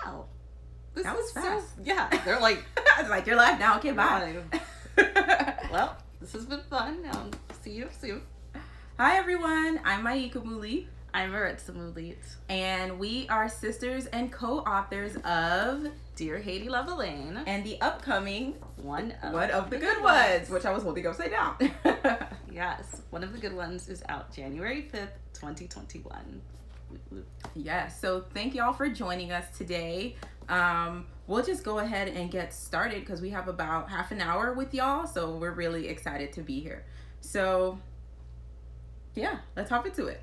wow, this That was is fast. so, yeah. They're like, I was like, you're live now. Okay, bye. Well, this has been fun. See you soon. Hi, everyone. I'm Maika Muli. I'm Maritza Mulit. And we are sisters and co-authors of Dear Haiti, Love Elaine. And the upcoming One of the Good Ones, which I was holding upside down. Yes, One of the Good Ones is out January 5th, 2021. Yes, so thank y'all for joining us today. We'll just go ahead and get started because we have about half an hour with y'all, so we're really excited to be here. So, yeah, let's hop into it.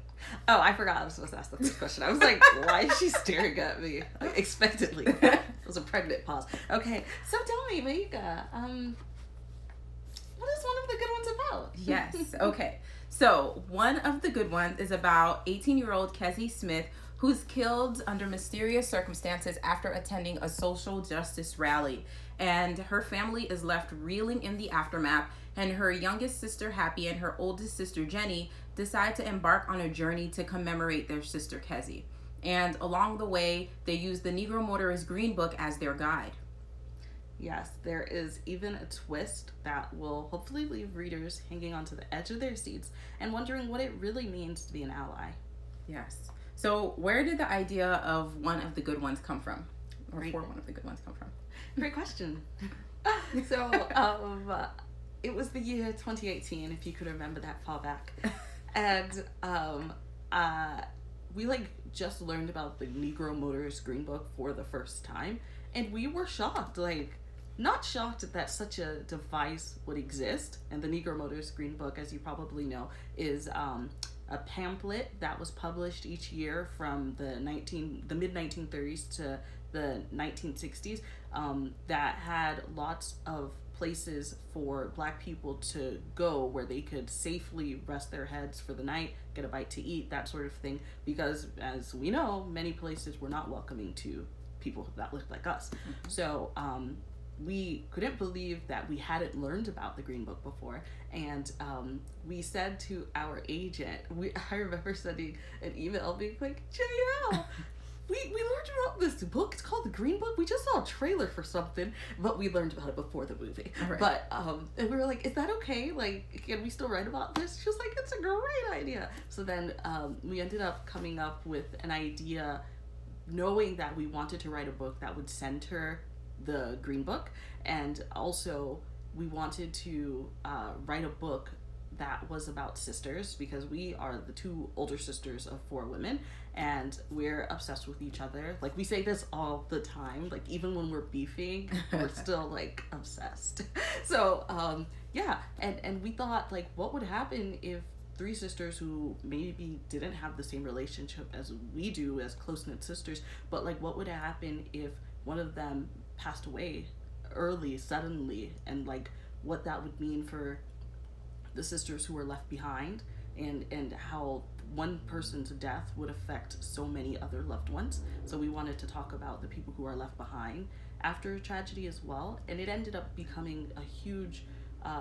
Oh, I forgot I was supposed to ask the first question. I was like, why is she staring at me? Like, expectantly. It was a pregnant pause. Okay, so tell me, Maika, what is One of the Good Ones about? Yes, okay. So, One of the Good Ones is about 18-year-old Kezzie Smith, who's killed under mysterious circumstances after attending a social justice rally. And her family is left reeling in the aftermath, and her youngest sister, Happy, and her oldest sister, Jenny, decide to embark on a journey to commemorate their sister, Kezzie. And along the way, they use the Negro Motorist Green Book as their guide. Yes, there is even a twist that will hopefully leave readers hanging onto the edge of their seats and wondering what it really means to be an ally. Yes. So where did the idea of One of the Good Ones come from? Or Great. for One of the Good Ones come from? Great question. So, it was the year 2018, if you could remember that far back. And we just learned about the Negro Motorist Green Book for the first time, and we were shocked. Not shocked that such a device would exist. And the Negro Motorist Green Book, as you probably know, is a pamphlet that was published each year from the mid 1930s to the 1960s, that had lots of places for Black people to go where they could safely rest their heads for the night, get a bite to eat, that sort of thing, because as we know, many places were not welcoming to people that looked like us. Mm-hmm. So we couldn't believe that we hadn't learned about the Green Book before, and we said to our agent, I remember sending an email being like, JL, we learned about this book. It's called the Green Book. We just saw a trailer for something, but we learned about it before the movie. Right. But and we were like, is that okay? Can we still write about this? She was like, it's a great idea. So then we ended up coming up with an idea, knowing that we wanted to write a book that would center the Green Book, and also we wanted to write a book that was about sisters, because we are the two older sisters of 4 women, and we're obsessed with each other. We say this all the time, even when we're beefing, we're still obsessed. So yeah, and we thought, what would happen if 3 sisters who maybe didn't have the same relationship as we do as close-knit sisters, but what would happen if one of them passed away early, suddenly, and what that would mean for the sisters who were left behind, and how one person's death would affect so many other loved ones. So we wanted to talk about the people who are left behind after a tragedy as well, and it ended up becoming a huge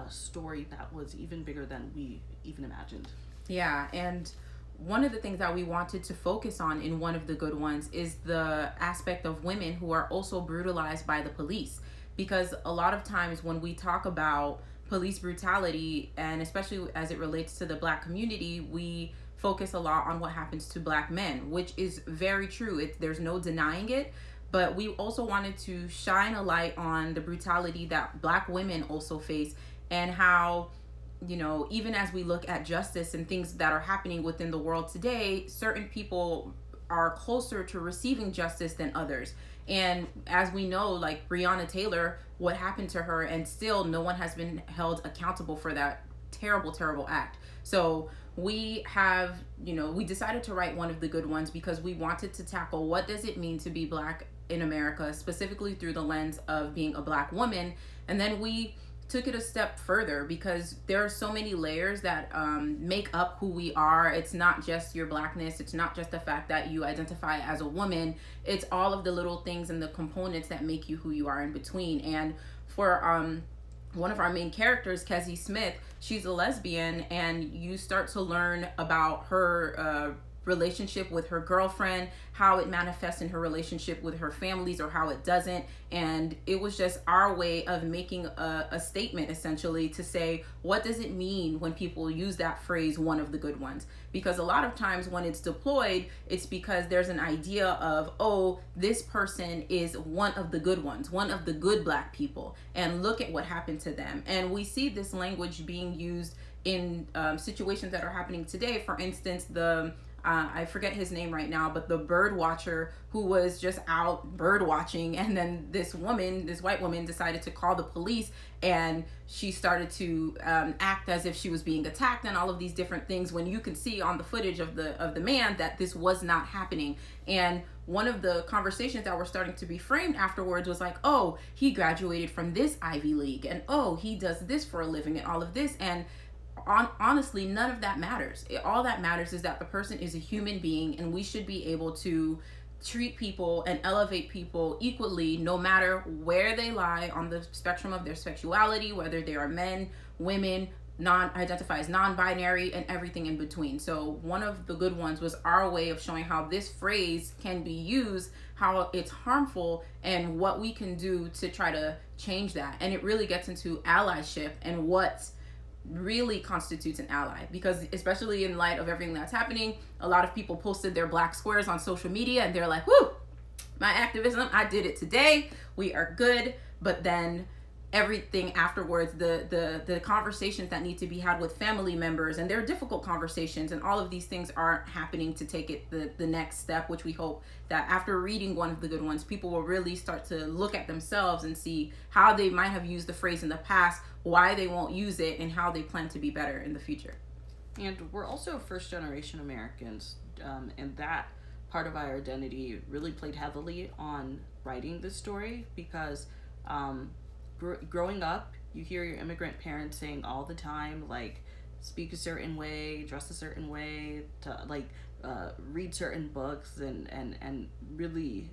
story that was even bigger than we even imagined. Yeah, and one of the things that we wanted to focus on in One of the Good Ones is the aspect of women who are also brutalized by the police. Because a lot of times when we talk about police brutality, and especially as it relates to the Black community, we focus a lot on what happens to Black men, which is very true. There's no denying it. But we also wanted to shine a light on the brutality that Black women also face, and how, even as we look at justice and things that are happening within the world today, certain people are closer to receiving justice than others. And as we know, Breonna Taylor, what happened to her, and still no one has been held accountable for that terrible, terrible act. So we have, we decided to write One of the Good Ones because we wanted to tackle what does it mean to be Black in America, specifically through the lens of being a Black woman. And then we took it a step further because there are so many layers that make up who we are. It's not just your Blackness. It's not just the fact that you identify as a woman. It's all of the little things and the components that make you who you are in between. And for one of our main characters, Kezzie Smith, she's a lesbian, and you start to learn about her relationship with her girlfriend, how it manifests in her relationship with her families, or how it doesn't. And it was just our way of making a statement, essentially, to say, what does it mean when people use that phrase, one of the good ones? Because a lot of times when it's deployed, it's because there's an idea of, oh, this person is one of the good ones, one of the good Black people, and look at what happened to them. And we see this language being used in situations that are happening today. For instance, I forget his name right now, but the bird watcher who was just out bird watching, and then this white woman decided to call the police, and she started to act as if she was being attacked and all of these different things, when you can see on the footage of the man that this was not happening. And one of the conversations that were starting to be framed afterwards was like, oh, he graduated from this Ivy League, and oh, he does this for a living, and all of this. And honestly, none of that matters. All that matters is that the person is a human being, and we should be able to treat people and elevate people equally, no matter where they lie on the spectrum of their sexuality, whether they are men, women, identify as non-binary, and everything in between. So one of the good ones was our way of showing how this phrase can be used, how it's harmful, and what we can do to try to change that. And it really gets into allyship and what really constitutes an ally, because especially in light of everything that's happening, a lot of people posted their Black squares on social media, and they're like, whoo, my activism, I did it today, we are good. But then everything afterwards, the conversations that need to be had with family members, and they're difficult conversations, and all of these things aren't happening to take it the next step, which we hope that after reading one of the good ones, people will really start to look at themselves and see how they might have used the phrase in the past, why they won't use it, and how they plan to be better in the future. And we're also first generation Americans, and that part of our identity really played heavily on writing this story, because growing up, you hear your immigrant parents saying all the time, like, speak a certain way, dress a certain way, to like read certain books, and really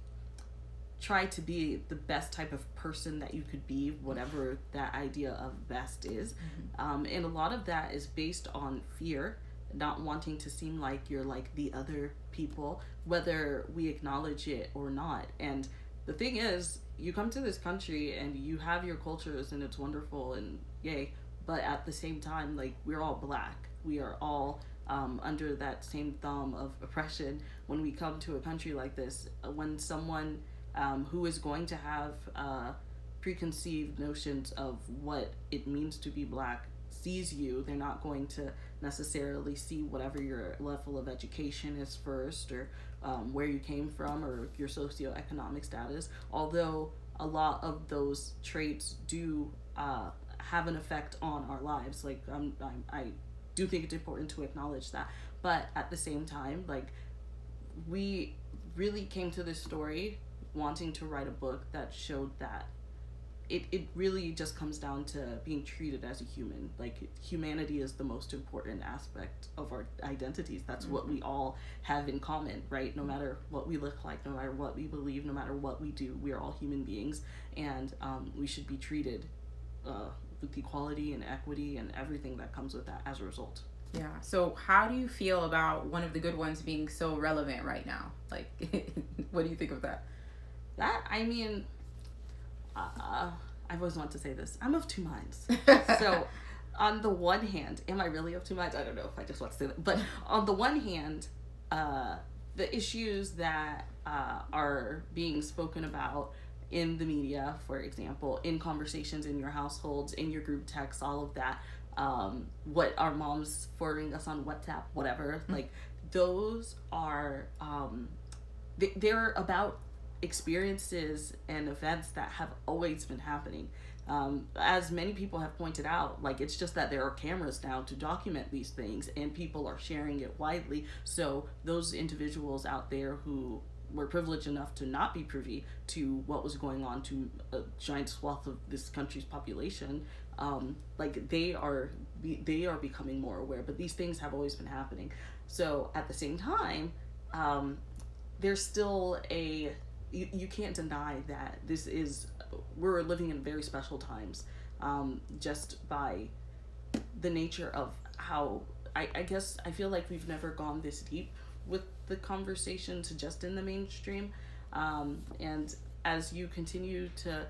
try to be the best type of person that you could be, whatever that idea of best is. And a lot of that is based on fear, not wanting to seem like you're like the other people, whether we acknowledge it or not. And the thing is, you come to this country and you have your cultures, and it's wonderful and yay, but at the same time, like, we're all Black. We are all under that same thumb of oppression. When we come to a country like this, when someone who is going to have preconceived notions of what it means to be Black sees you, they're not going to necessarily see whatever your level of education is first, or where you came from, or your socioeconomic status, although a lot of those traits do have an effect on our lives. Like, I do think it's important to acknowledge that, but at the same time, like, we really came to this story wanting to write a book that showed that it really just comes down to being treated as a human. Like, humanity is the most important aspect of our identities. That's what we all have in common, right? No matter what we look like, no matter what we believe, no matter what we do, we are all human beings, and we should be treated with equality and equity and everything that comes with that as a result. Yeah. So how do you feel about one of the good ones being so relevant right now? Like, what do you think of that? I mean, I've always wanted to say this. I'm of two minds. So, on the one hand, am I really of two minds? I don't know if I just want to say that. But on the one hand, the issues that are being spoken about in the media, for example, in conversations in your households, in your group texts, all of that, what our moms forwarding us on WhatsApp, whatever, like, those are, they're about experiences and events that have always been happening. As many people have pointed out, like, it's just that there are cameras now to document these things, and people are sharing it widely. So those individuals out there who were privileged enough to not be privy to what was going on to a giant swath of this country's population, like, they are becoming more aware. But these things have always been happening. So at the same time, there's still you can't deny that we're living in very special times, just by the nature of how, I guess I feel like we've never gone this deep with the conversation to just in the mainstream. And as you continue to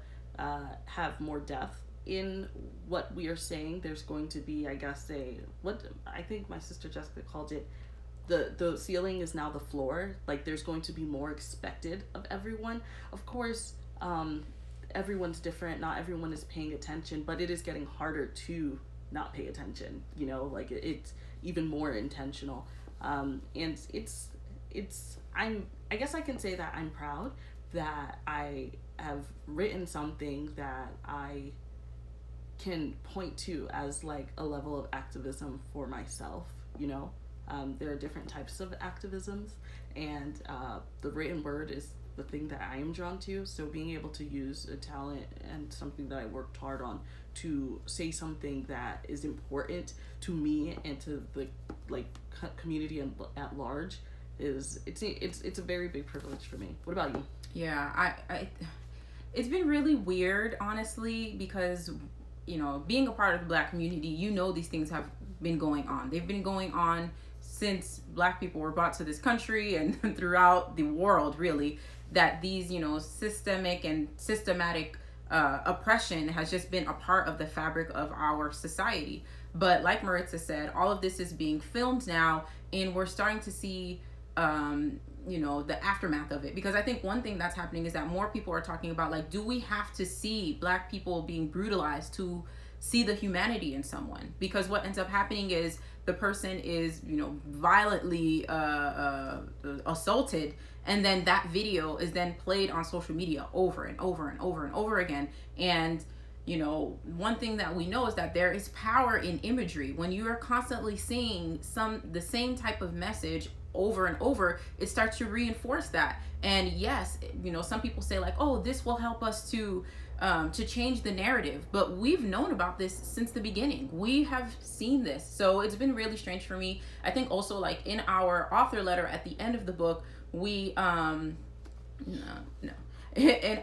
have more depth in what we are saying, there's going to be, I guess, what I think my sister Jessica called it, the ceiling is now the floor. Like, there's going to be more expected of everyone. Of course, everyone's different. Not everyone is paying attention, but it is getting harder to not pay attention. You know, like it's even more intentional. And I guess I can say that I'm proud that I have written something that I can point to as like a level of activism for myself, you know. There are different types of activisms, and the written word is the thing that I am drawn to. So being able to use a talent and something that I worked hard on to say something that is important to me and to the like community at large it's a very big privilege for me. What about you? Yeah, I it's been really weird, honestly, because, you know, being a part of the Black community, you know, these things have been going on. They've been going on since Black people were brought to this country and throughout the world, really, that these, you know, systemic and systematic oppression has just been a part of the fabric of our society. But like Maritza said, all of this is being filmed now, and we're starting to see you know, the aftermath of it. Because I think one thing that's happening is that more people are talking about, like, do we have to see Black people being brutalized to see the humanity in someone? Because what ends up happening is the person is, you know, violently assaulted, and then that video is then played on social media over and over and over and over again. And, you know, one thing that we know is that there is power in imagery. When you are constantly seeing the same type of message over and over, it starts to reinforce that. And yes, you know, some people say like, oh, this will help us to change the narrative, but we've known about this since the beginning. We have seen this, so it's been really strange for me. I think also, like, in our author letter at the end of the book, we in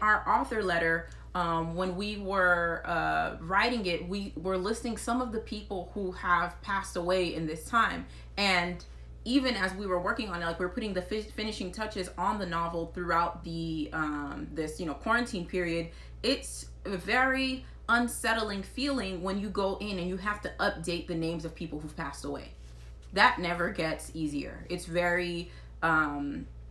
our author letter, when we were writing it, we were listing some of the people who have passed away in this time. And even as we were working on it, like, we were putting the finishing touches on the novel throughout the this, you know, quarantine period. It's a very unsettling feeling when you go in and you have to update the names of people who've passed away. That never gets easier. It's very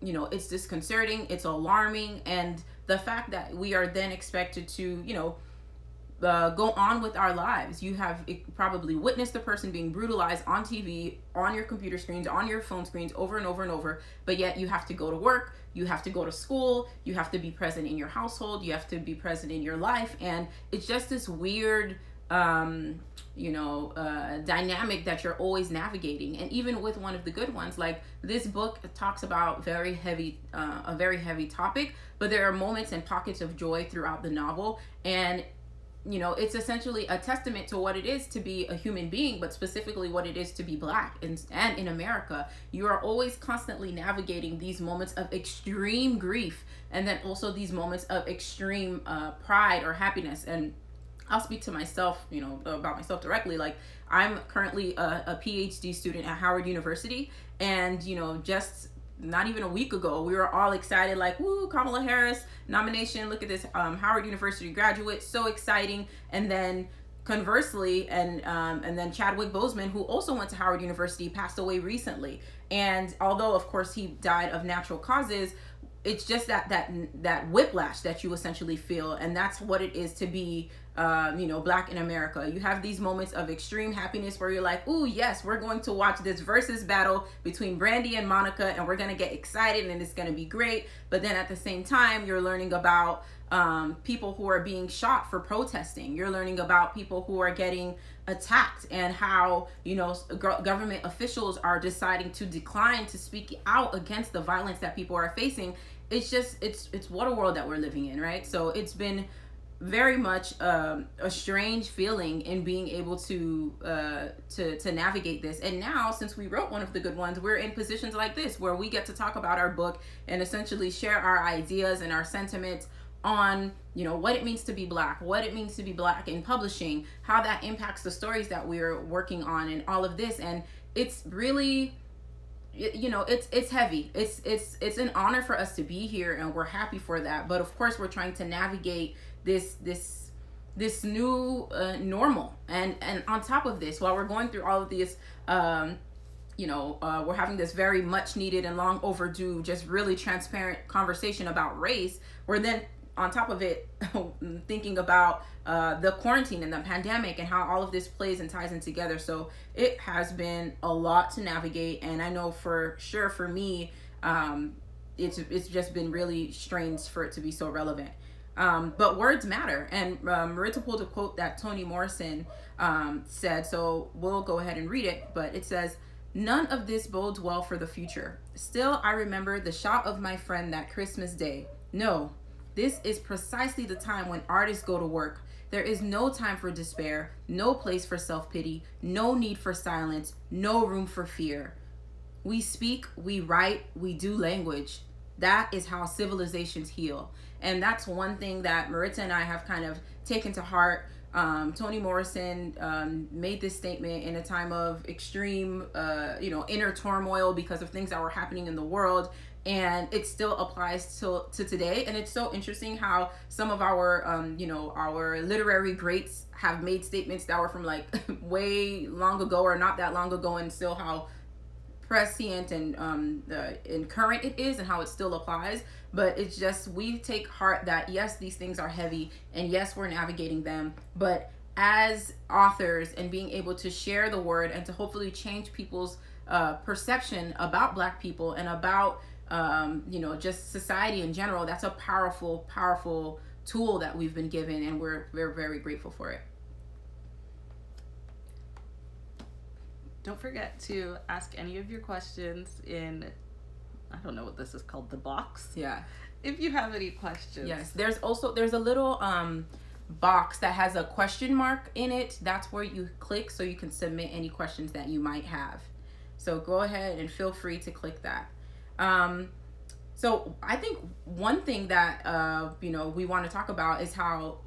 you know, it's disconcerting, it's alarming, and the fact that we are then expected to, you know, go on with our lives. You have probably witnessed the person being brutalized on TV, on your computer screens, on your phone screens, over and over and over, but yet you have to go to work, you have to go to school, you have to be present in your household, you have to be present in your life, and it's just this weird dynamic that you're always navigating. And even with one of the good ones, like, this book talks about a very heavy topic, but there are moments and pockets of joy throughout the novel. And, you know, it's essentially a testament to what it is to be a human being, but specifically what it is to be Black. And in America, you are always constantly navigating these moments of extreme grief, and then also these moments of extreme pride or happiness. And I'll speak to myself, you know, about myself directly. Like, I'm currently a PhD student at Howard University, and, you know, just not even a week ago, we were all excited, like, woo, Kamala Harris nomination, look at this, Howard University graduate, so exciting. And then conversely, and then Chadwick Boseman, who also went to Howard University, passed away recently. And although, of course, he died of natural causes, it's just that whiplash that you essentially feel, and that's what it is to be Black in America. You have these moments of extreme happiness where you're like, ooh, yes, we're going to watch this versus battle between Brandy and Monica, and we're going to get excited and it's going to be great. But then at the same time, you're learning about people who are being shot for protesting. You're learning about people who are getting attacked, and how, government officials are deciding to decline to speak out against the violence that people are facing. It's just, it's what a world that we're living in, right? So it's been very much a strange feeling in being able to navigate this. And now, since we wrote one of the good ones, we're in positions like this where we get to talk about our book and essentially share our ideas and our sentiments on, what it means to be Black, what it means to be Black in publishing, how that impacts the stories that we're working on, and all of this. And it's really it's heavy. It's an honor for us to be here, and we're happy for that. But of course, we're trying to navigate this new normal, and on top of this, while we're going through all of these, we're having this very much needed and long overdue, just really transparent conversation about race. We're then on top of it thinking about the quarantine and the pandemic and how all of this plays and ties in together. So it has been a lot to navigate, and I know for sure for me, it's just been really strange for it to be so relevant. But words matter, and Maritza pulled a quote that Toni Morrison said, so we'll go ahead and read it. But it says, "None of this bodes well for the future. Still, I remember the shot of my friend that Christmas day. No, this is precisely the time when artists go to work. There is no time for despair, no place for self-pity, no need for silence, no room for fear. We speak, we write, we do language. That is how civilizations heal." And that's one thing that Maritza and I have kind of taken to heart. Toni Morrison made this statement in a time of extreme, inner turmoil because of things that were happening in the world. And it still applies to today. And it's so interesting how some of our, our literary greats have made statements that were from like way long ago or not that long ago, and still how prescient and current it is, and how it still applies. But it's just, we take heart that yes, these things are heavy, and yes, we're navigating them, but as authors and being able to share the word and to hopefully change people's perception about Black people and about just society in general, that's a powerful tool that we've been given, and we're very grateful for it. Don't forget to ask any of your questions in, I don't know what this is called, the box. Yeah. If you have any questions. Yes. There's a little box that has a question mark in it. That's where you click so you can submit any questions that you might have. So go ahead and feel free to click that. So I think one thing that we want to talk about is how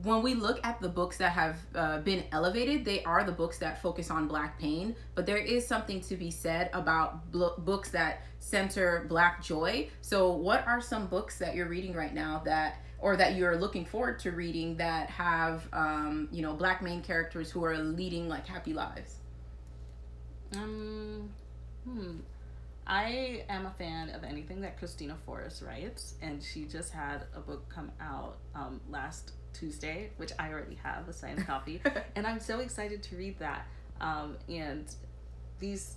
when we look at the books that have been elevated, they are the books that focus on Black pain, but there is something to be said about books that center Black joy. So what are some books that you're reading right now that you're looking forward to reading that have Black main characters who are leading like happy lives? I am a fan of anything that Christina Forrest writes, and she just had a book come out last Tuesday, which I already have a signed copy, and I'm so excited to read that. And these,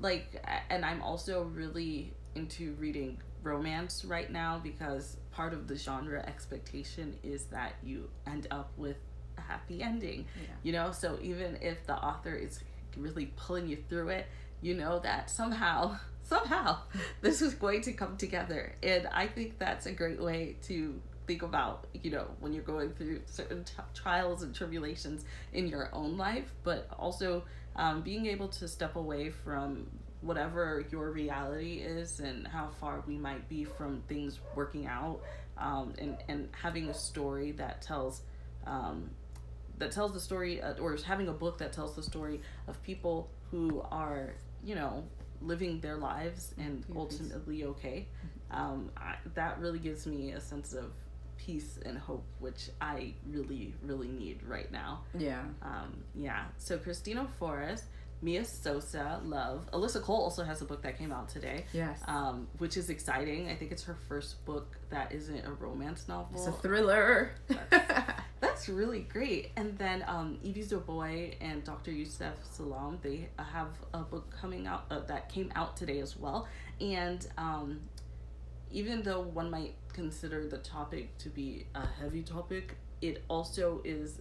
and I'm also really into reading romance right now, because part of the genre expectation is that you end up with a happy ending. So even if the author is really pulling you through it, that somehow this is going to come together. And I think that's a great way to think about, when you're going through certain trials and tribulations in your own life, but also being able to step away from whatever your reality is and how far we might be from things working out, and having a story that tells the story, or having a book that tells the story of people who are, living their lives and ultimately okay. That really gives me a sense of peace and hope, which I really need right now. So Christina Forrest, Mia Sosa, love. Alyssa Cole also has a book that came out today. Yes. Which is exciting. I think it's her first book that isn't a romance novel. It's a thriller. That's really great. And then Evie Zoboy and Dr. Youssef Salam, they have a book coming out that came out today as well. And even though one might consider the topic to be a heavy topic, it also is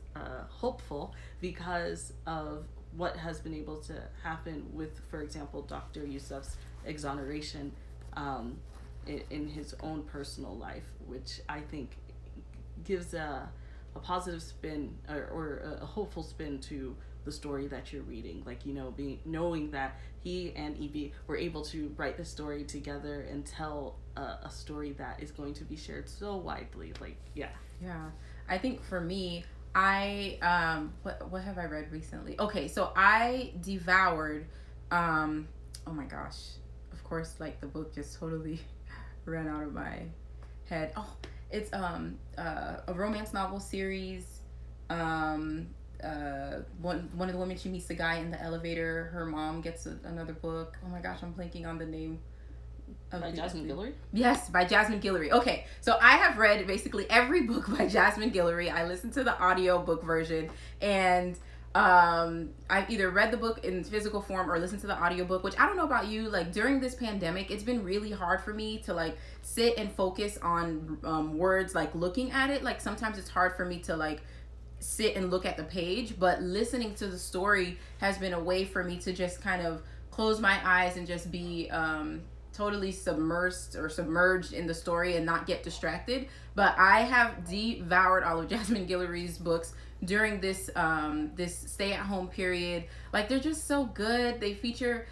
hopeful because of what has been able to happen with, for example, Dr. Youssef's exoneration in his own personal life, which I think gives a positive spin or a hopeful spin to the story that you're reading. Knowing that he and Evie were able to write the story together and tell a story that is going to be shared so widely. Yeah. I think for me, what have I read recently? Okay, so I devoured oh my gosh, of course, like the book just totally ran out of my head. Oh, it's a romance novel series. One of the women, she meets the guy in the elevator. Her mom gets another book. Oh my gosh, I'm blanking on the name. By Jasmine Guillory? Yes, by Jasmine Guillory. Okay, so I have read basically every book by Jasmine Guillory. I listened to the audio book version, and I've either read the book in physical form or listened to the audiobook, which I don't know about you, like during this pandemic, it's been really hard for me to like sit and focus on words, like looking at it. Like sometimes it's hard for me to like sit and look at the page, but listening to the story has been a way for me to just kind of close my eyes and just be totally submerged in the story and not get distracted. But I have devoured all of Jasmine Guillory's books during this this stay-at-home period. Like they're just so good. They feature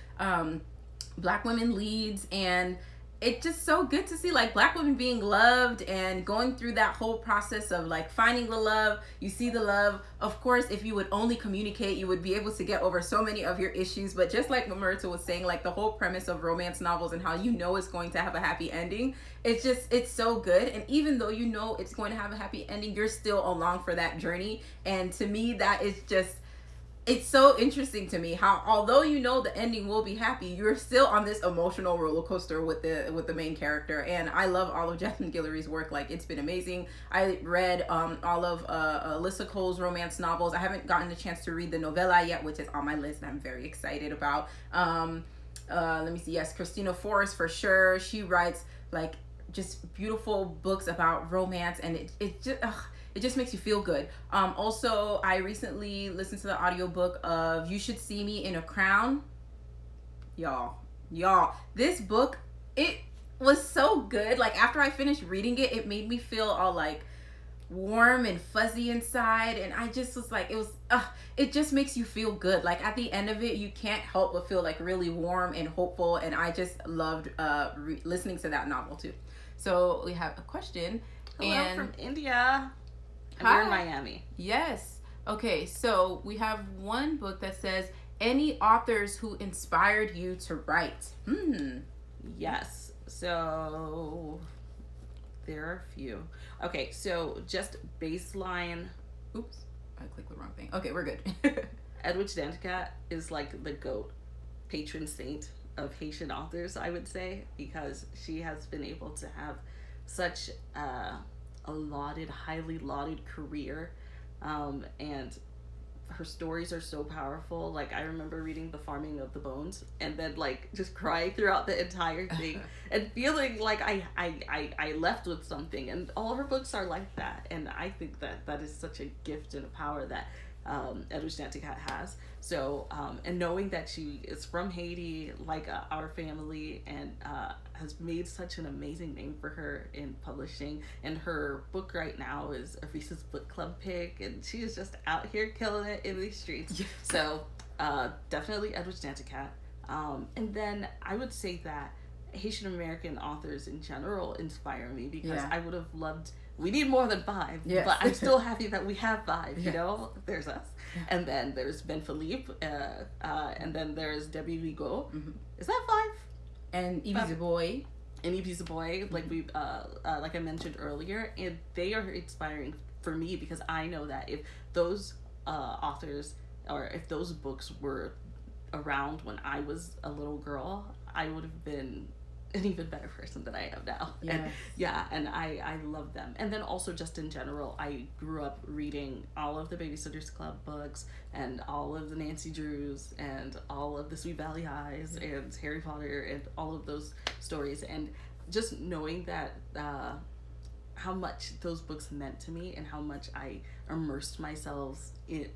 Black women leads, and it's just so good to see like Black women being loved and going through that whole process of like finding the love. You see the love. Of course, if you would only communicate, you would be able to get over so many of your issues. But just like what Marita was saying, like the whole premise of romance novels and how you know it's going to have a happy ending, it's so good. And even though you know it's going to have a happy ending, you're still along for that journey. And to me, that is just, it's so interesting to me how although you know the ending will be happy, you're still on this emotional roller coaster with the main character. And I love all of Jasmine Guillory's work. Like it's been amazing. I read all of Alyssa Cole's romance novels. I haven't gotten the chance to read the novella yet, which is on my list and I'm very excited about. Let me see. Yes, Christina Forrest for sure. She writes like just beautiful books about romance, and it just makes you feel good. Also, I recently listened to the audiobook of You Should See Me in a Crown. Y'all, this book, it was so good. Like after I finished reading it, it made me feel all like warm and fuzzy inside, and I just was like, it just makes you feel good. Like at the end of it, you can't help but feel like really warm and hopeful, and I just loved listening to that novel too. So we have a question. Hello from India. And Hi. we're in Miami. Yes. Okay, so we have one book that says, any authors who inspired you to write? Yes. So there are a few. Okay, so just baseline. Oops, I clicked the wrong thing. Okay, we're good. Edwidge Danticat is like the GOAT, patron saint of Haitian authors, I would say, because she has been able to have such a highly lauded career, and her stories are so powerful. Like I remember reading The Farming of the Bones and then like just crying throughout the entire thing and feeling like I left with something, and all of her books are like that. And I think that is such a gift and a power that Edwidge Danticat has. So and knowing that she is from Haiti, like our family, and has made such an amazing name for her in publishing, and her book right now is a Reese's Book Club pick, and she is just out here killing it in these streets. Yes. So definitely Edwidge Danticat. And then I would say that Haitian American authors in general inspire me, because I would have loved, we need more than 5, yes. But I'm still happy that we have 5, you know? There's us. And then there's Ben Philippe, and then there's Debbie Rigaud. Mm-hmm. Is that 5? And Evie Zaboy. And Evie Zaboy, like we like I mentioned earlier, and they are inspiring for me, because I know that if those authors, or if those books were around when I was a little girl, I would have been an even better person than I am now. Yes. And I love them. And then also just in general, I grew up reading all of the Babysitter's Club books and all of the Nancy Drews and all of the Sweet Valley Highs and Harry Potter and all of those stories, and just knowing that how much those books meant to me and how much I immersed myself in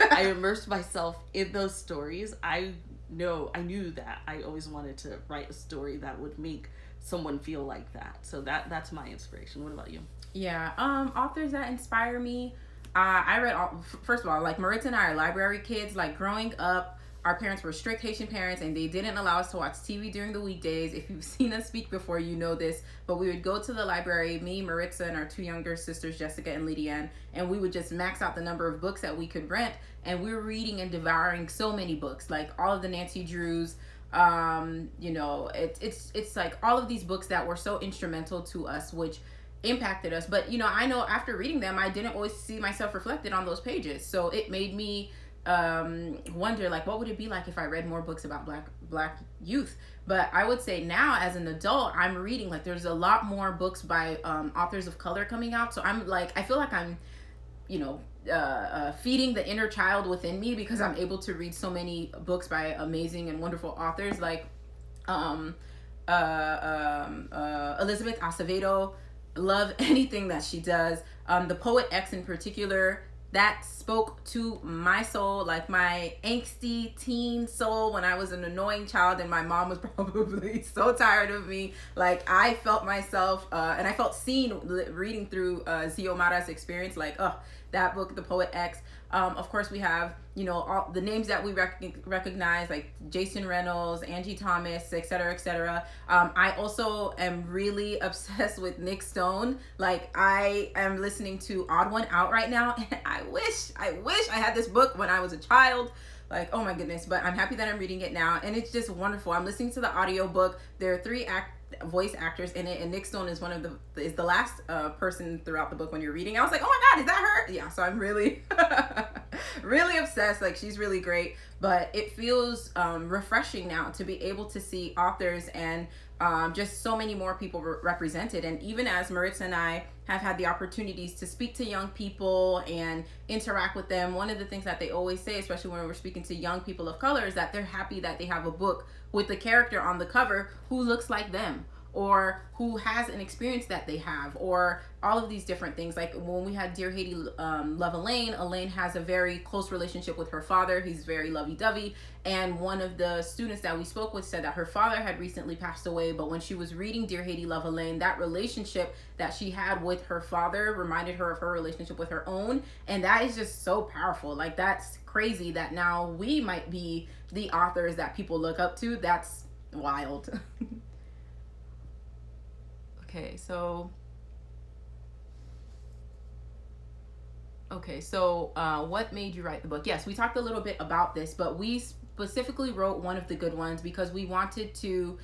I immersed myself in those stories. I knew that I always wanted to write a story that would make someone feel like that. So that's my inspiration. What about you? Yeah, authors that inspire me. I read first of all, like Maritza and I are library kids. Like growing up, our parents were strict Haitian parents, and they didn't allow us to watch TV during the weekdays. If you've seen us speak before, you know this. But we would go to the library, me, Maritza, and our 2 younger sisters, Jessica and Lydia, and we would just max out the number of books that we could rent. And we were reading and devouring so many books, like all of the Nancy Drews, You know, it's like all of these books that were so instrumental to us, which impacted us. But you know, I know after reading them, I didn't always see myself reflected on those pages, so it made me wonder, like, what would it be like if I read more books about black youth. But I would say now, as an adult, I'm reading, like, there's a lot more books by authors of color coming out, so I'm like, I feel like I'm, you know, feeding the inner child within me, because I'm able to read so many books by amazing and wonderful authors, like Elizabeth Acevedo. Love anything that she does. The Poet X in particular, that spoke to my soul, like my angsty teen soul when I was an annoying child and my mom was probably so tired of me. Like, I felt myself, and I felt seen reading through Xiomara's experience. Like, oh, that book, The Poet X. Of course, we have, you know, all the names that we recognize, like Jason Reynolds, Angie Thomas, etc., etc. I also am really obsessed with Nick Stone. Like, I am listening to Odd One Out right now, and I wish I had this book when I was a child. Like, oh my goodness, but I'm happy that I'm reading it now, and it's just wonderful. I'm listening to the audiobook. There are 3 voice actors in it, and Nick Stone is the last person throughout the book when you're reading. I was like, oh my god, is that her? Yeah, so I'm really really obsessed. Like, she's really great, but it feels refreshing now to be able to see authors and just so many more people represented. And even as Maritza and I have had the opportunities to speak to young people and interact with them, one of the things that they always say, especially when we're speaking to young people of color, is that they're happy that they have a book with the character on the cover who looks like them, or who has an experience that they have, or all of these different things. Like when we had Dear Haiti, Love Elaine. Elaine has a very close relationship with her father. He's very lovey-dovey. And one of the students that we spoke with said that her father had recently passed away, but when she was reading Dear Haiti, Love Elaine, that relationship that she had with her father reminded her of her relationship with her own. And that is just so powerful. Like, that's crazy that now we might be the authors that people look up to. That's wild. Okay, so what made you write the book? Yes, we talked a little bit about this, but we specifically wrote One of the Good Ones because we wanted to,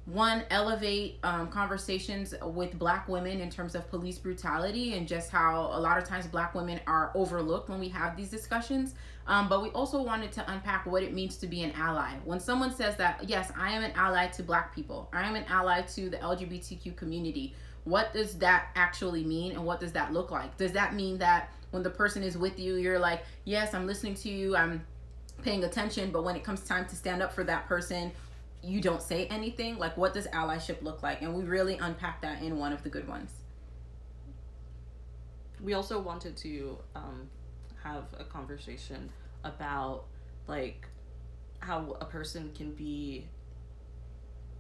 one, elevate conversations with Black women in terms of police brutality and just how a lot of times Black women are overlooked when we have these discussions. But we also wanted to unpack what it means to be an ally. When someone says that, yes, I am an ally to Black people, I am an ally to the LGBTQ community, what does that actually mean, and what does that look like? Does that mean that when the person is with you, you're like, yes, I'm listening to you, I'm paying attention, but when it comes time to stand up for that person, you don't say anything? Like, what does allyship look like? And we really unpack that in One of the Good Ones. We also wanted to have a conversation about, like, how a person can be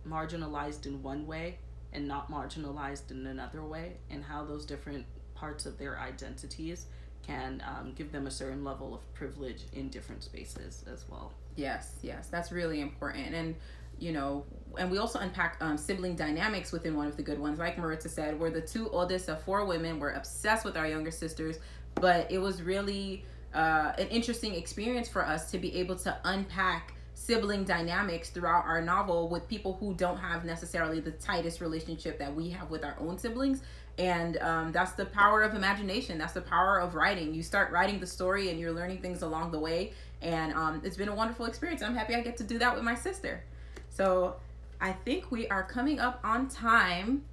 marginalized in one way and not marginalized in another way, and how those different parts of their identities can give them a certain level of privilege in different spaces as well. Yes, that's really important. And you know, and we also unpack sibling dynamics within One of the Good Ones. Like Maritza said, we're the 2 oldest of 4 women. We're obsessed with our younger sisters, but it was really an interesting experience for us to be able to unpack sibling dynamics throughout our novel with people who don't have necessarily the tightest relationship that we have with our own siblings. And that's the power of imagination. That's the power of writing. You start writing the story and you're learning things along the way. And it's been a wonderful experience. I'm happy I get to do that with my sister. So I think we are coming up on time.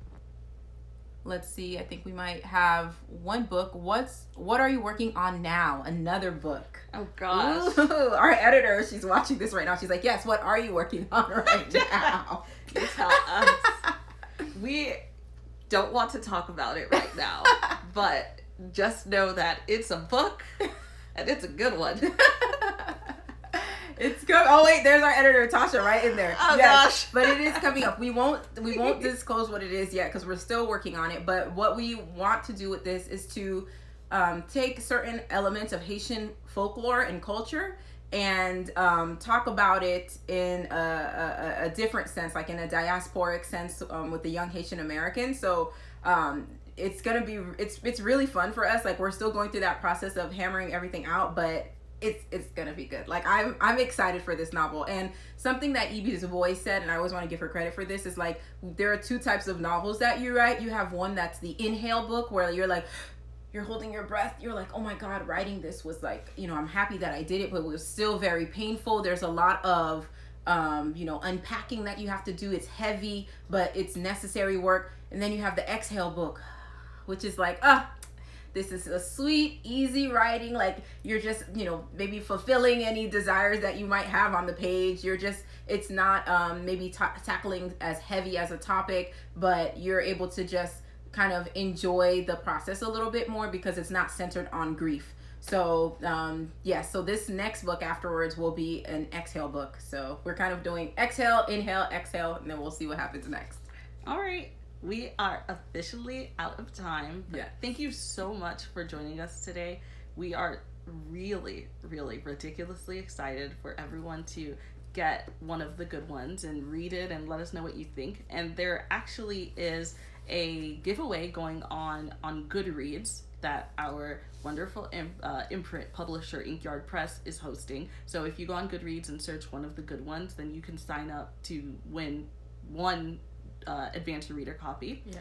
Let's see. I think we might have one book. What are you working on now? Another book. Oh gosh. Ooh, our editor, she's watching this right now. She's like, yes, what are you working on right now? You tell us. We don't want to talk about it right now, but just know that it's a book and it's a good one. It's good. Oh wait, there's our editor Tasha right in there. Oh yes. Gosh, but it is coming up. We won't disclose what it is yet because we're still working on it. But what we want to do with this is to take certain elements of Haitian folklore and culture and talk about it in a different sense, like in a diasporic sense with the young Haitian Americans. So it's gonna be it's really fun for us. Like, we're still going through that process of hammering everything out, but it's gonna be good. Like I'm excited for this novel. And something that Evie's voice said, and I always want to give her credit for this, is like there are two types of novels that you write. You have one that's the inhale book where you're like, you're holding your breath, you're like, oh my god, writing this was like, you know, I'm happy that I did it, but it was still very painful. There's a lot of you know, unpacking that you have to do. It's heavy, but it's necessary work. And then you have the exhale book, which is like, this is a sweet, easy writing. Like you're just, you know, maybe fulfilling any desires that you might have on the page. You're just, it's not maybe tackling as heavy as a topic, but you're able to just kind of enjoy the process a little bit more because it's not centered on grief. So yeah, so this next book afterwards will be an exhale book. So we're kind of doing exhale, inhale, exhale, and then we'll see what happens next. All right. We are officially out of time. Yeah. Thank you so much for joining us today. We are really, really ridiculously excited for everyone to get one of the good ones and read it and let us know what you think. And there actually is a giveaway going on Goodreads that our wonderful imprint publisher Inkyard Press is hosting. So if you go on Goodreads and search one of the good ones, then you can sign up to win one advanced reader copy. Yes.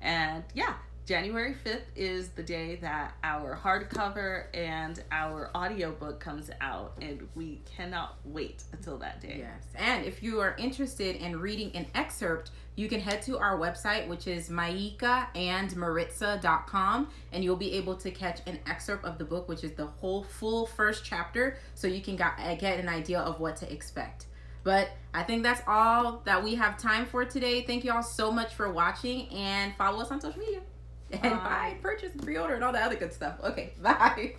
And yeah, January 5th is the day that our hardcover and our audiobook comes out, and we cannot wait until that day. Yes. And if you are interested in reading an excerpt, you can head to our website, which is maikaandmaritza.com, and you'll be able to catch an excerpt of the book, which is the whole full first chapter, so you can get an idea of what to expect. But I think that's all that we have time for today. Thank you all so much for watching, and follow us on social media. And buy, purchase, pre-order, and all that other good stuff. Okay, bye.